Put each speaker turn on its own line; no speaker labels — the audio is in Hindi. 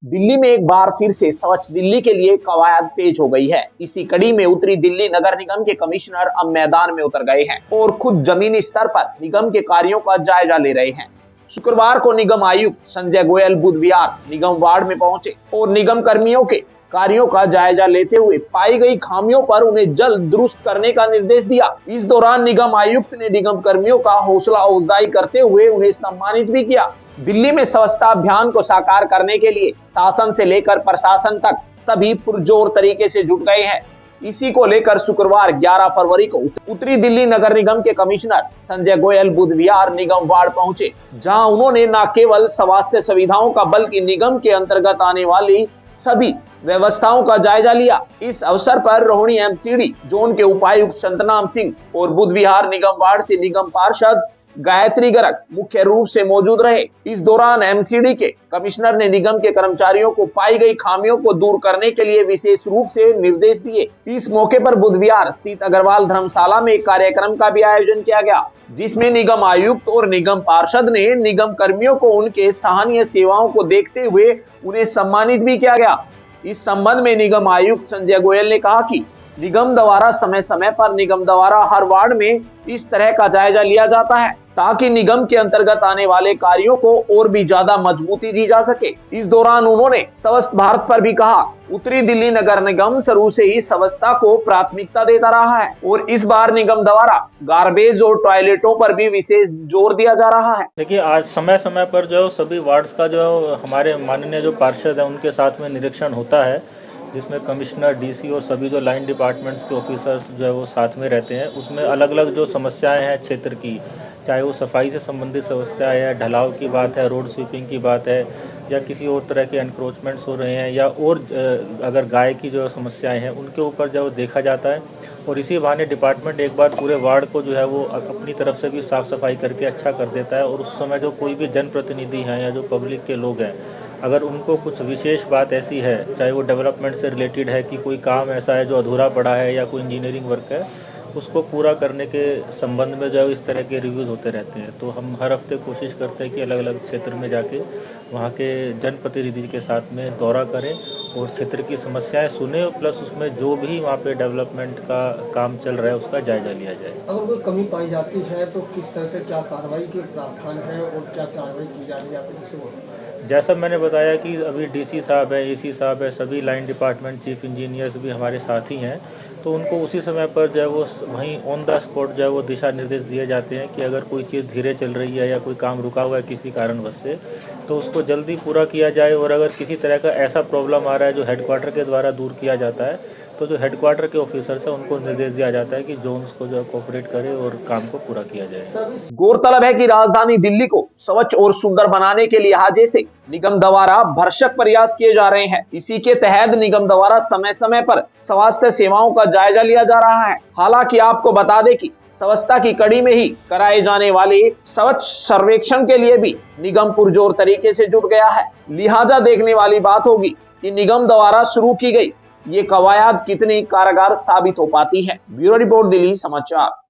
दिल्ली में एक बार फिर से स्वच्छ दिल्ली के लिए कवायद तेज हो गई है। इसी कड़ी में उत्तरी दिल्ली नगर निगम के कमिश्नर अब मैदान में उतर गए हैं और खुद जमीनी स्तर पर निगम के कार्यों का जायजा ले रहे हैं। शुक्रवार को निगम आयुक्त संजय गोयल बुध विहार निगम वार्ड में पहुंचे और निगम कर्मियों के कार्यों का जायजा लेते हुए पाई गई खामियों पर उन्हें जल्द दुरुस्त करने का निर्देश दिया। इस दौरान निगम आयुक्त ने निगम कर्मियों का हौसला अफजाई करते हुए उन्हें सम्मानित भी किया। दिल्ली में स्वच्छता अभियान को साकार करने के लिए शासन से लेकर प्रशासन तक सभी पुरजोर तरीके से जुट गए हैं। इसी को लेकर शुक्रवार 11 फरवरी को उत्तरी दिल्ली नगर निगम के कमिश्नर संजय गोयल बुध विहार निगम वार्ड पहुंचे, जहां उन्होंने न केवल स्वास्थ्य सुविधाओं का बल्कि निगम के अंतर्गत आने वाली सभी व्यवस्थाओं का जायजा लिया। इस अवसर पर रोहिणी एमसीडी जोन के उपायुक्त संतनाम सिंह और बुध विहार निगम वार्ड से निगम पार्षद गायत्री गर्ग मुख्य रूप से मौजूद रहे। इस दौरान एमसीडी के कमिश्नर ने निगम के कर्मचारियों को पाई गई खामियों को दूर करने के लिए विशेष रूप से निर्देश दिए। इस मौके पर बुध विहार स्थित अग्रवाल धर्मशाला में एक कार्यक्रम का भी आयोजन किया गया, जिसमें निगम आयुक्त और निगम पार्षद ने निगम कर्मियों को उनके सराहनीय सेवाओं को देखते हुए उन्हें सम्मानित भी किया गया। इस संबंध में निगम आयुक्त संजय गोयल ने कहा कि निगम द्वारा समय समय पर निगम द्वारा हर वार्ड में इस तरह का जायजा लिया जाता है, ताकि निगम के अंतर्गत आने वाले कार्यों को और भी ज्यादा मजबूती दी जा सके। इस दौरान उन्होंने स्वच्छ भारत पर भी कहा। उत्तरी दिल्ली नगर निगम शुरू से ही स्वच्छता को प्राथमिकता देता रहा है और इस बार निगम द्वारा गार्बेज और टॉयलेटों पर भी विशेष जोर दिया जा रहा है।
देखिए, आज समय समय पर जो सभी वार्ड्स का जो हमारे माननीय जो पार्षद है उनके साथ में निरीक्षण होता है, जिसमें कमिश्नर, डीसी और सभी जो लाइन डिपार्टमेंट्स के ऑफिसर्स जो है वो साथ में रहते हैं। उसमें अलग अलग जो समस्याएं हैं क्षेत्र की, चाहे वो सफाई से संबंधित समस्याएं हैं, ढलाव की बात है, रोड स्वीपिंग की बात है, या किसी और तरह के एनक्रोचमेंट्स हो रहे हैं, या और अगर गाय की जो समस्याएं हैं उनके ऊपर जो देखा जाता है। और इसी बहाने डिपार्टमेंट एक बार पूरे वार्ड को जो है वो अपनी तरफ से भी साफ़ सफाई करके अच्छा कर देता है। और उस समय जो कोई भी जनप्रतिनिधि हैं या जो पब्लिक के लोग हैं, अगर उनको कुछ विशेष बात ऐसी है, चाहे वो डेवलपमेंट से रिलेटेड है कि कोई काम ऐसा है जो अधूरा पड़ा है या कोई इंजीनियरिंग वर्क है, उसको पूरा करने के संबंध में जो है इस तरह के रिव्यूज़ होते रहते हैं। तो हम हर हफ्ते कोशिश करते हैं कि अलग अलग क्षेत्र में जाके वहाँ के जनप्रतिनिधि के साथ में दौरा करें और क्षेत्र की समस्याएं सुने, प्लस उसमें जो भी वहाँ पे डेवलपमेंट का काम चल रहा है उसका जायजा लिया जाए।
अगर कोई कमी पाई जाती है तो किस तरह से क्या कार्रवाई के प्रावधान है और क्या कार्रवाई की जा रही है आपको?
जैसा मैंने बताया कि अभी डीसी साहब है, एसी साहब है, सभी लाइन डिपार्टमेंट चीफ इंजीनियर्स भी हमारे साथ ही हैं। तो उनको उसी समय पर जो है वो वहीं ऑन द स्पॉट जो है वो दिशा निर्देश दिए जाते हैं कि अगर कोई चीज़ धीरे चल रही है या कोई काम रुका हुआ है किसी कारणवश से, तो उसको जल्दी पूरा किया जाए। और अगर किसी तरह का ऐसा प्रॉब्लम आ रहा है जो हेडक्वार्टर के द्वारा दूर किया जाता है, तो जो हेडक्वार्टर के ऑफिसर्स है उनको निर्देश दिया जाता है कि जोन्स को जो कोऑपरेट करे और काम को पूरा किया जाए।
गौरतलब है कि राजधानी दिल्ली को स्वच्छ और सुंदर बनाने के लिहाजे से निगम द्वारा भरसक प्रयास किए जा रहे हैं। इसी के तहत निगम द्वारा समय समय पर स्वास्थ्य सेवाओं का जायजा लिया जा रहा है। हालांकि आपको बता दें कि स्वच्छता की कड़ी में ही कराए जाने वाले स्वच्छ सर्वेक्षण के लिए भी निगम पुरजोर तरीके से जुट गया है। लिहाजा देखने वाली बात होगी कि निगम द्वारा शुरू की गई ये कवायद कितनी कारगर साबित हो पाती है। ब्यूरो रिपोर्ट, दिल्ली समाचार।